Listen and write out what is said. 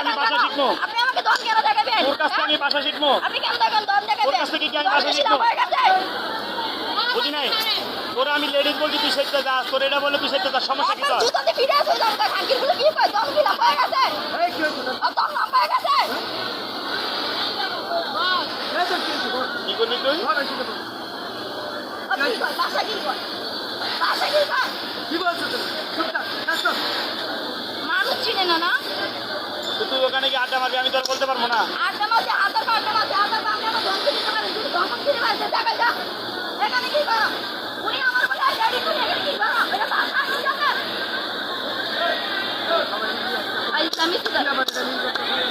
আমি ভাষা শিখবো? আপনি আমাকে দম কেন দেখাবেন? তোর কাছ থেকে আমি ভাষা শিখবো? আপনি কেন দেখেন দম দেখাবেন? তোর কাছ থেকে কি আমি ভাষা শিখবো? বুঝি নাই তোরা আমি লেডিস বলছি তুই সেটা যা তোর এটা বলে তুই সেটা যা সমস্যা কি তোর? জুতাতে ফিরে আসো যাও তা খানকিগুলো কি কয় দম কি লম্বা হয়ে গেছে? এই কি হইছে? দম লম্বা হয়ে গেছে? কি করবি তুই? আপনি কয় ভাষা কি কয়? ভাষা কি কয়? কি বলছো তুমি? চুপ থাক, কাজ কর। মানুষ চিনে না না? তো তুই ওখানে গিয়ে আড্ডা মারবি আমি তোর বলতে পারবো না। আড্ডা মাঝে আধার কার্ডটা মাঝে আধার কার্ড আমার ধমকি দিতে পারেন যদি ধমক দিতে পারেন দেখা যা এখানে কি করো উনি আমার বলে রেডি করে এখানে কি করো এটা ভাষা কি জানেন ইসলামিক কি আবার এটা নিয়ে করতে হবে?